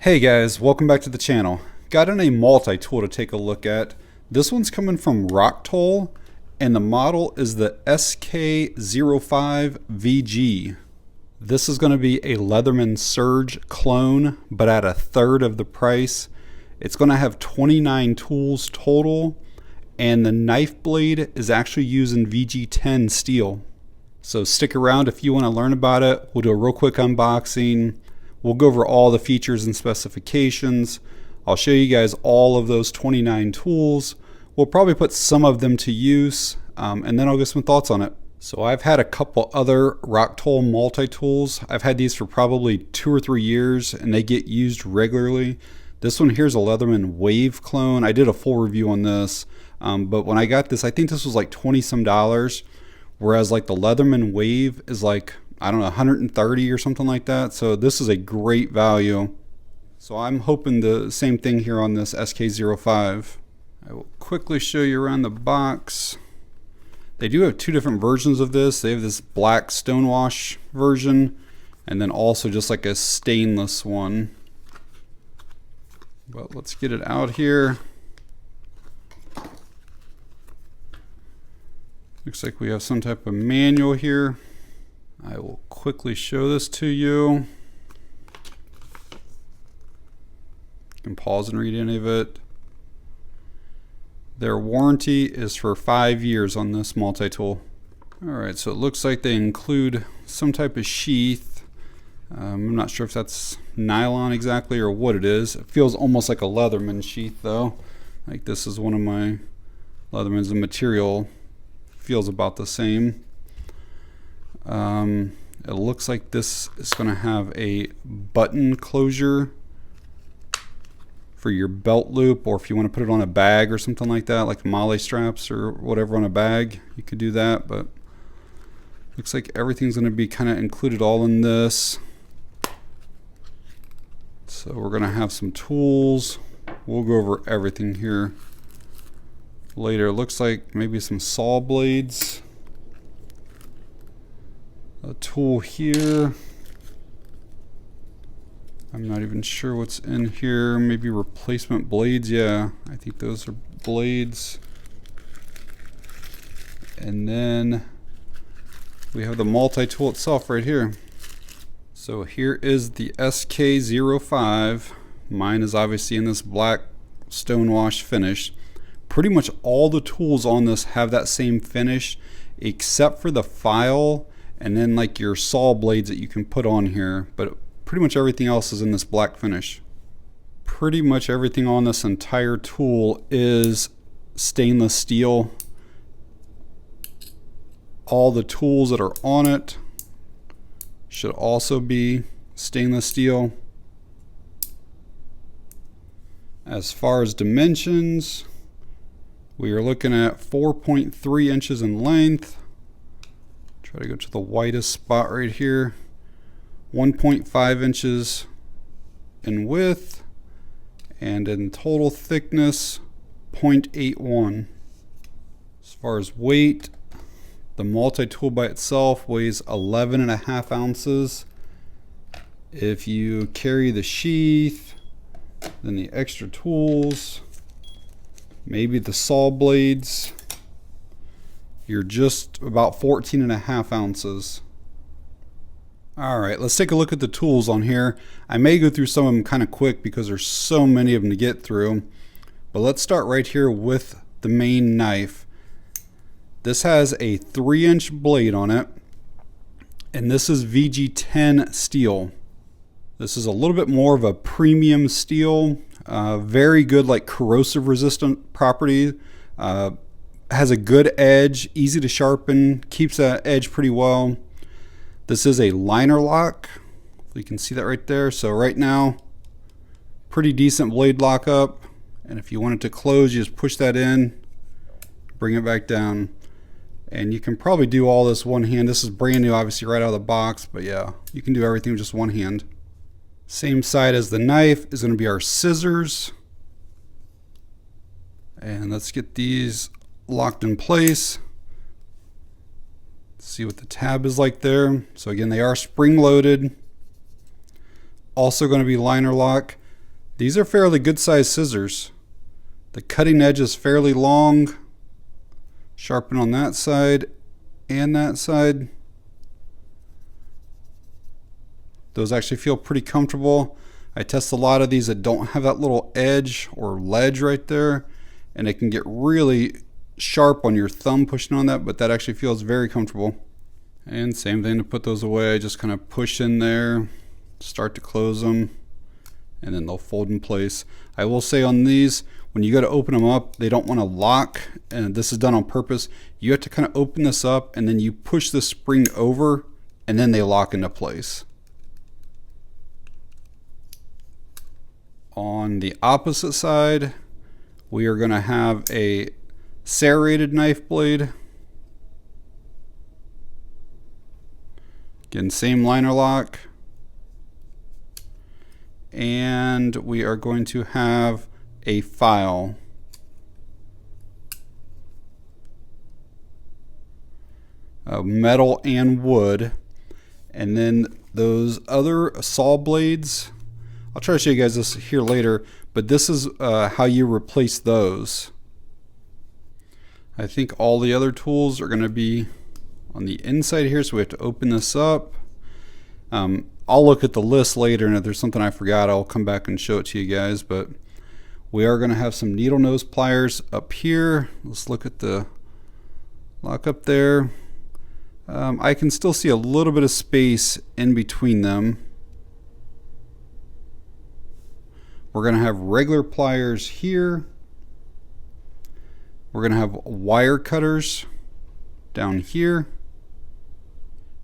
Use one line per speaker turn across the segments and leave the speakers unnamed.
Hey guys, welcome back to the channel. Got in a multi-tool to take a look at. This one's coming from Rocktol and the model is the SK05 VG. This is going to be a Leatherman Surge clone, but at a third of the price. It's going to have 29 tools total, and the knife blade is actually using VG10 steel. So stick around if you want to learn about it. We'll do a real quick unboxing. We'll go over all the features and specifications. I'll show you guys all of those 29 tools. We'll probably put some of them to use, and then I'll get some thoughts on it. So I've had a couple other Rocktol multi-tools. I've had these for probably 2 or 3 years, and they get used regularly. This one here is a Leatherman Wave clone. I did a full review on this, but when I got this, I think this was like $20 some, whereas like the Leatherman Wave is like, I don't know, 130 or something like that. So this is a great value. So I'm hoping the same thing here on this SK05. I will quickly show you around the box. They do have 2 different versions of this. They have this black stonewash version, and then also just like a stainless one. But let's get it out here. Looks like we have some type of manual here. I will quickly show this to you. You can pause and read any of it. Their warranty is for 5 years on this multi-tool. Alright, so it looks like they include some type of sheath. I'm not sure if that's nylon exactly or what it is. It feels almost like a Leatherman sheath though. Like this is one of my Leathermans. The material feels about the same. It looks like this is going to have a button closure for your belt loop, or if you want to put it on a bag or something like that, like MOLLE straps or whatever on a bag, you could do that. But looks like everything's going to be kind of included all in this. So we're going to have some tools. We'll go over everything here later. It looks like maybe some saw blades. A tool here. I'm not even sure what's in here. Maybe replacement blades. Yeah, I think those are blades. And then we have the multi-tool itself right here. So here is the SK05. Mine is obviously in this black stonewash finish. Pretty much all the tools on this have that same finish, except for the file and then like your saw blades that you can put on here, but pretty much everything else is in this black finish. Pretty much everything on this entire tool is stainless steel. All the tools that are on it should also be stainless steel. As far as dimensions, we are looking at 4.3 inches in length. Try to go to the widest spot right here. 1.5 inches in width, and in total thickness 0.81. As far as weight, the multi-tool by itself weighs 11.5 ounces. If you carry the sheath, then the extra tools, maybe the saw blades, you're just about 14.5 ounces. Alright, let's take a look at the tools on here. I may go through some of them kind of quick because there's so many of them to get through. But let's start right here with the main knife. This has a 3-inch blade on it, and this is VG10 steel. This is a little bit more of a premium steel. Very good, like corrosive resistant property. Has a good edge, easy to sharpen, keeps that edge pretty well. This is a liner lock. You can see that right there. So right now, pretty decent blade lockup. And if you want it to close, you just push that in, bring it back down. And you can probably do all this one hand. This is brand new, obviously right out of the box, but yeah, you can do everything with just one hand. Same side as the knife is going to be our scissors. And let's get these locked in place. See what the tab is like there. So again, they are spring loaded. Also going to be liner lock. These are fairly good sized scissors. The cutting edge is fairly long. Sharpen on that side and that side. Those actually feel pretty comfortable. I test a lot of these that don't have that little edge or ledge right there, and it can get really sharp on your thumb pushing on that, but that actually feels very comfortable. And same thing to put those away. I just kind of push in there, start to close them, and then they'll fold in place. I will say on these, when you go to open them up, they don't want to lock, and this is done on purpose. You have to kind of open this up, and then you push the spring over, and then they lock into place. On the opposite side, we are going to have a serrated knife blade. Again, same liner lock. And we are going to have a file. Metal and wood. And then those other saw blades, I'll try to show you guys this here later, but this is how you replace those. I think all the other tools are going to be on the inside here, so we have to open this up. I'll look at the list later, and if there's something I forgot, I'll come back and show it to you guys. But we are going to have some needle nose pliers up here. Let's look at the lock up there. I can still see a little bit of space in between them. We're going to have regular pliers here. We're going to have wire cutters down here.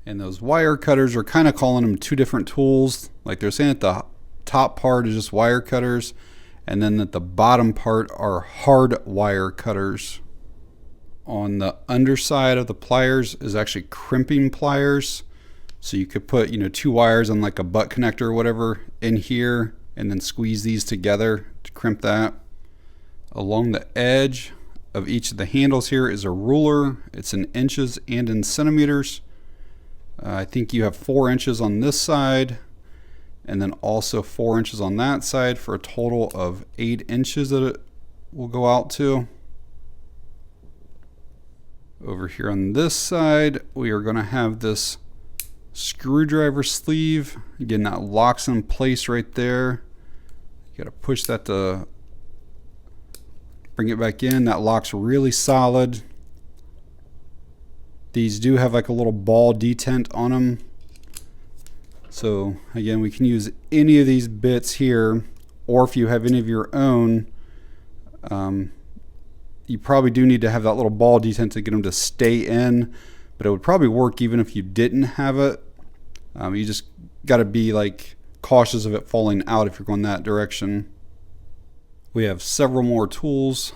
And those wire cutters are kind of calling them two different tools. Like they're saying that the top part is just wire cutters, and then that the bottom part are hard wire cutters. On the underside of the pliers is actually crimping pliers. So you could put, two wires on like a butt connector or whatever in here, and then squeeze these together to crimp that. Along the edge of each of the handles here is a ruler. It's in inches and in centimeters. I think you have 4 inches on this side, and then also 4 inches on that side, for a total of 8 inches that it will go out to. Over here on this side, we are going to have this screwdriver sleeve. Again, that locks in place right there. You got to push that to bring it back in. That locks really solid. These do have like a little ball detent on them. So again, we can use any of these bits here, or if you have any of your own, you probably do need to have that little ball detent to get them to stay in, but it would probably work even if you didn't have it. You just got to be like cautious of it falling out if you're going that direction. We have several more tools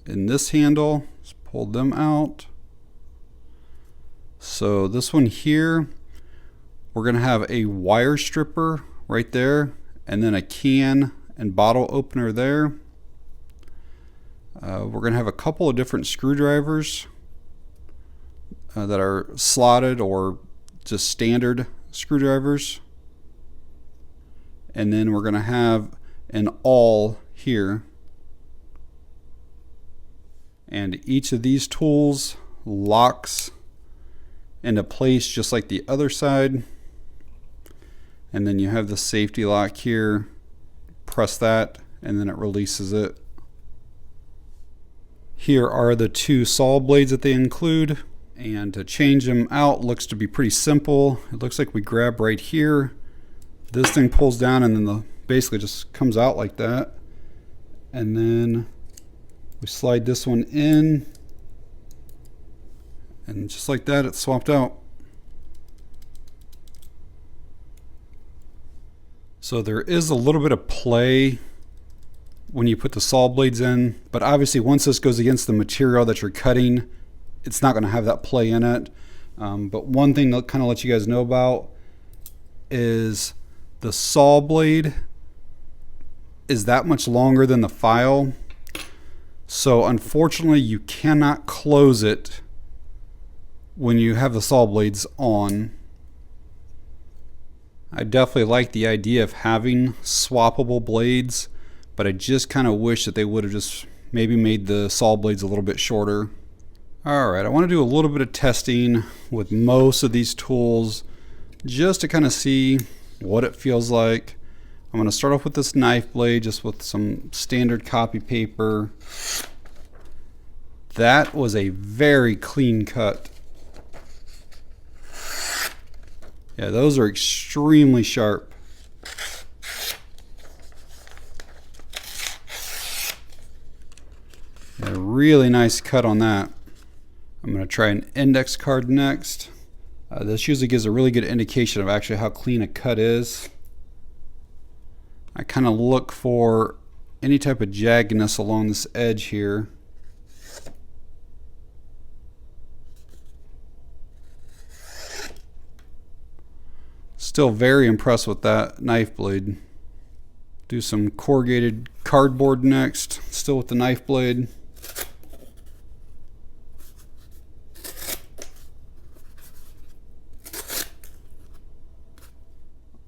in this handle. Let's pull them out. So this one here, we're going to have a wire stripper right there, and then a can and bottle opener there. We're going to have a couple of different screwdrivers that are slotted or just standard screwdrivers. And then we're going to have an awl here. And each of these tools locks into place just like the other side. And then you have the safety lock here. Press that and then it releases it. Here are the 2 saw blades that they include, and to change them out looks to be pretty simple. It looks like we grab right here, this thing pulls down, and then basically just comes out like that, and then we slide this one in, and just like that it's swapped out. So there is a little bit of play when you put the saw blades in, but obviously once this goes against the material that you're cutting, it's not going to have that play in it. But one thing to kind of let you guys know about is the saw blade is that much longer than the file. So unfortunately you cannot close it when you have the saw blades on. I definitely like the idea of having swappable blades. but I just kind of wish that they would have just maybe made the saw blades a little bit shorter. Alright, I want to do a little bit of testing with most of these tools just to kind of see what it feels like. I'm going to start off with this knife blade just with some standard copy paper. That was a very clean cut. Yeah, those are extremely sharp. A really nice cut on that. I'm going to try an index card next. This usually gives a really good indication of actually how clean a cut is. I kind of look for any type of jaggedness along this edge here. Still very impressed with that knife blade. Do some corrugated cardboard next, still with the knife blade.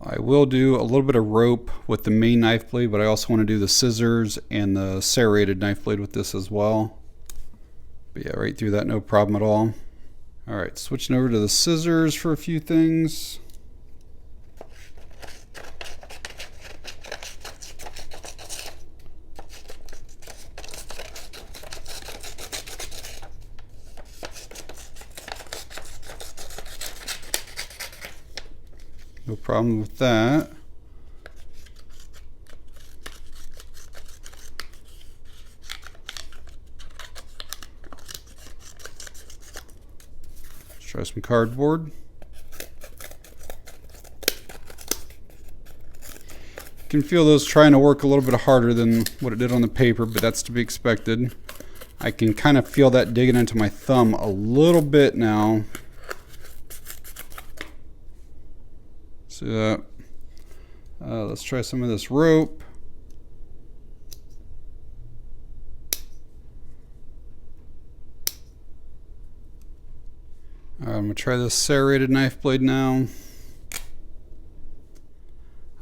I will do a little bit of rope with the main knife blade, but I also want to do the scissors and the serrated knife blade with this as well. But yeah, right through that, no problem at all. Alright, switching over to the scissors for a few things. No problem with that. Let's try some cardboard. You can feel those trying to work a little bit harder than what it did on the paper, but that's to be expected. I can kind of feel that digging into my thumb a little bit now. See that? Let's try some of this rope. I'm going to try this serrated knife blade now.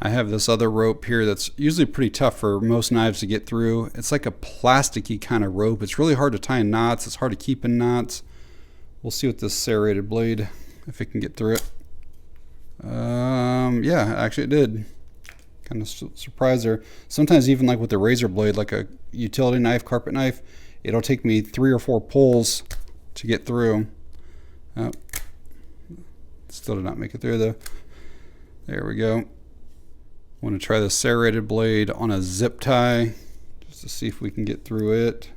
I have this other rope here that's usually pretty tough for most knives to get through. It's like a plasticky kind of rope. It's really hard to tie in knots. It's hard to keep in knots. We'll see with this serrated blade if it can get through it. Yeah, actually it did. Kind of surprised there. Sometimes even like with the razor blade, like a utility knife, carpet knife, it'll take me 3 or 4 pulls to get through. Oh, still did not make it through though. There we go. Want to try the serrated blade on a zip tie just to see if we can get through it.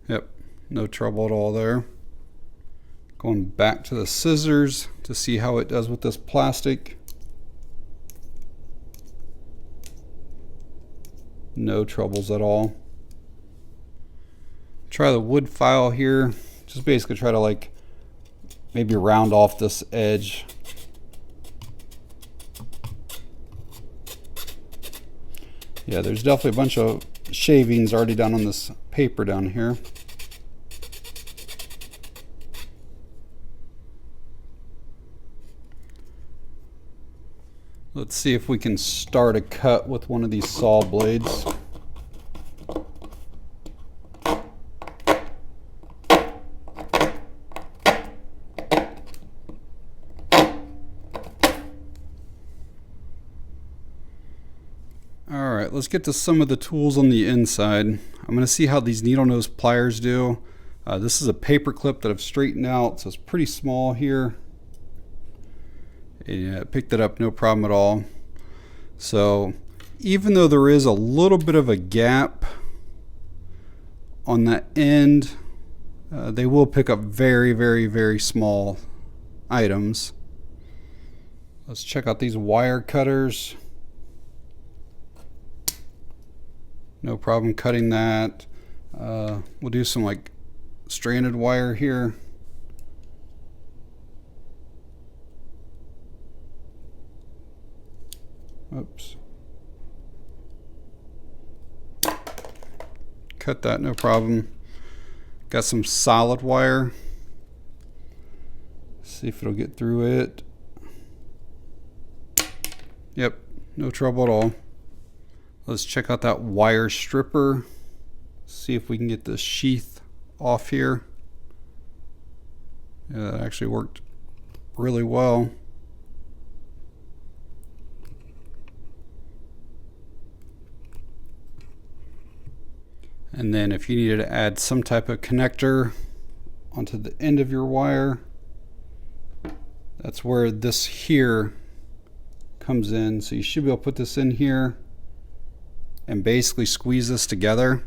Yep, no trouble at all there. Going back to the scissors to see how it does with this plastic. No troubles at all. Try the wood file here. Just basically try to like maybe round off this edge. Yeah, there's definitely a bunch of shavings already done on this paper down here. Let's see if we can start a cut with one of these saw blades. Alright, let's get to some of the tools on the inside. I'm going to see how these needle nose pliers do. This is a paper clip that I've straightened out, so it's pretty small here. Yeah, picked it up, no problem at all. So even though there is a little bit of a gap on that end, they will pick up very, very, very small items. Let's check out these wire cutters. No problem cutting that. We'll do some like stranded wire here. Oops. Cut that, no problem. Got some solid wire. See if it'll get through it. Yep, no trouble at all. Let's check out that wire stripper. See if we can get the sheath off here. Yeah, that actually worked really well. And then if you needed to add some type of connector onto the end of your wire, that's where this here comes in. So you should be able to put this in here and basically squeeze this together.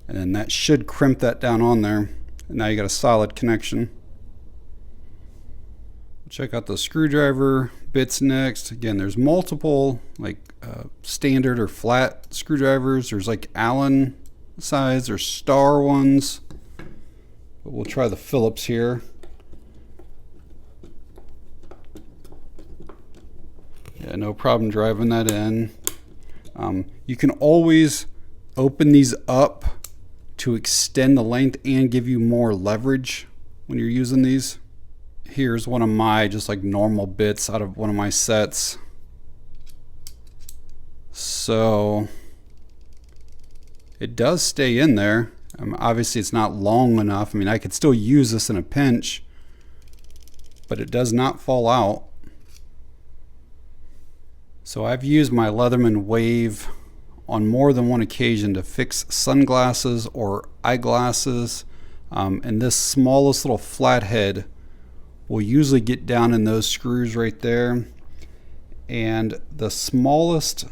And then that should crimp that down on there. And now you got a solid connection. Check out the screwdriver bits next. Again, there's multiple like standard or flat screwdrivers. There's like Allen size or star ones. But we'll try the Phillips here. Yeah, no problem driving that in. You can always open these up to extend the length and give you more leverage when you're using these. Here's one of my just like normal bits out of one of my sets. So it does stay in there. Obviously it's not long enough. I mean, I could still use this in a pinch, but it does not fall out. So I've used my Leatherman Wave on more than one occasion to fix sunglasses or eyeglasses. And this smallest little flathead will usually get down in those screws right there. And the smallest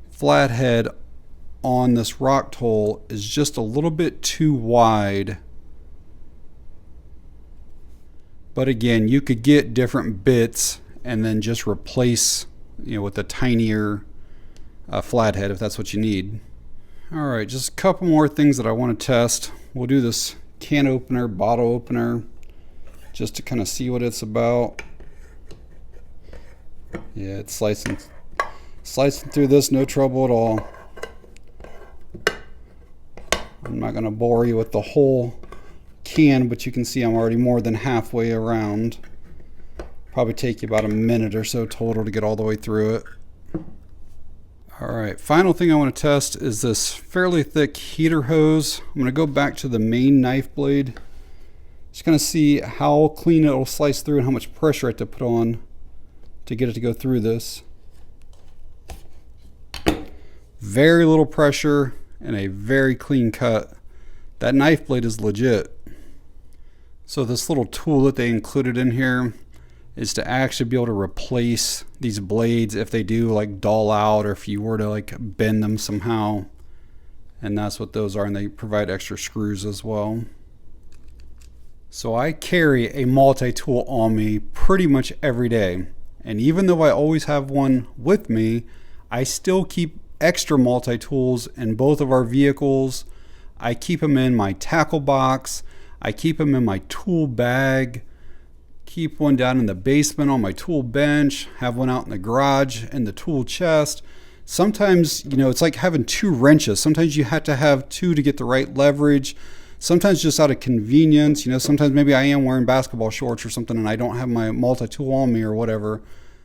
flathead on this Rocktol is just a little bit too wide. But again, you could get different bits and then just replace, you know, with a tinier flathead if that's what you need. All right, just a couple more things that I want to test. We'll do this can opener, bottle opener, just to kind of see what it's about. Yeah, it's slicing through this, no trouble at all. I'm not going to bore you with the whole can, but you can see I'm already more than halfway around. Probably take you about a minute or so total to get all the way through it. All right, final thing I want to test is this fairly thick heater hose. I'm going to go back to the main knife blade. Just going to see how clean it'll slice through and how much pressure I have to put on to get it to go through this. Very little pressure and a very clean cut. That knife blade is legit. So this little tool that they included in here is to actually be able to replace these blades if they do like dull out or if you were to like bend them somehow. And that's what those are, and they provide extra screws as well. So I carry a multi-tool on me pretty much every day. And even though I always have one with me, I still keep extra multi-tools in both of our vehicles. I keep them in my tackle box. I keep them in my tool bag. Keep one down in the basement on my tool bench. Have one out in the garage in the tool chest. Sometimes, you know, it's like having two wrenches. Sometimes you have to have two to get the right leverage. Sometimes just out of convenience, you know, sometimes maybe I am wearing basketball shorts or something and I don't have my multi-tool on me or whatever.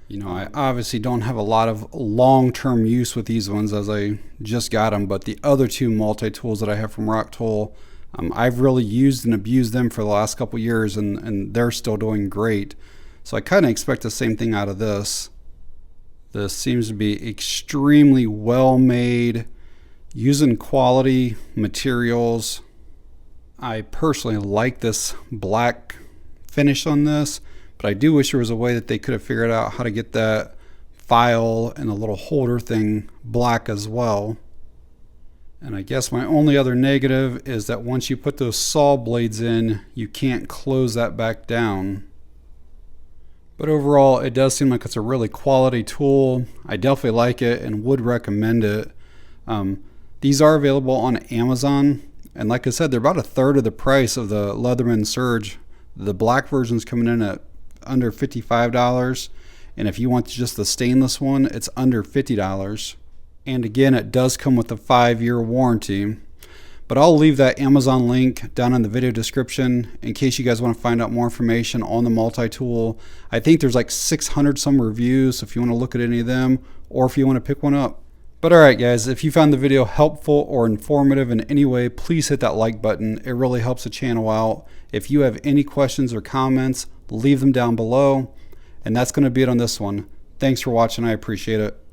You know, I obviously don't have a lot of long-term use with these ones as I just got them, but the other two multi-tools that I have from Rocktol, I've really used and abused them for the last couple years, and they're still doing great. So I kind of expect the same thing out of this. This seems to be extremely well made, using quality materials. I personally like this black finish on this, but I do wish there was a way that they could have figured out how to get that file and the little holder thing black as well. And I guess my only other negative is that once you put those saw blades in, you can't close that back down. But overall, it does seem like it's a really quality tool. I definitely like it and would recommend it. These are available on Amazon. And like I said, they're about a third of the price of the Leatherman Surge. The black version's coming in at under $55. And if you want just the stainless one, it's under $50. And again, it does come with a 5-year warranty. But I'll leave that Amazon link down in the video description in case you guys want to find out more information on the multi-tool. I think there's like 600 some reviews, so if you want to look at any of them or if you want to pick one up. But alright guys, if you found the video helpful or informative in any way, please hit that like button. It really helps the channel out. If you have any questions or comments, leave them down below. And that's going to be it on this one. Thanks for watching. I appreciate it.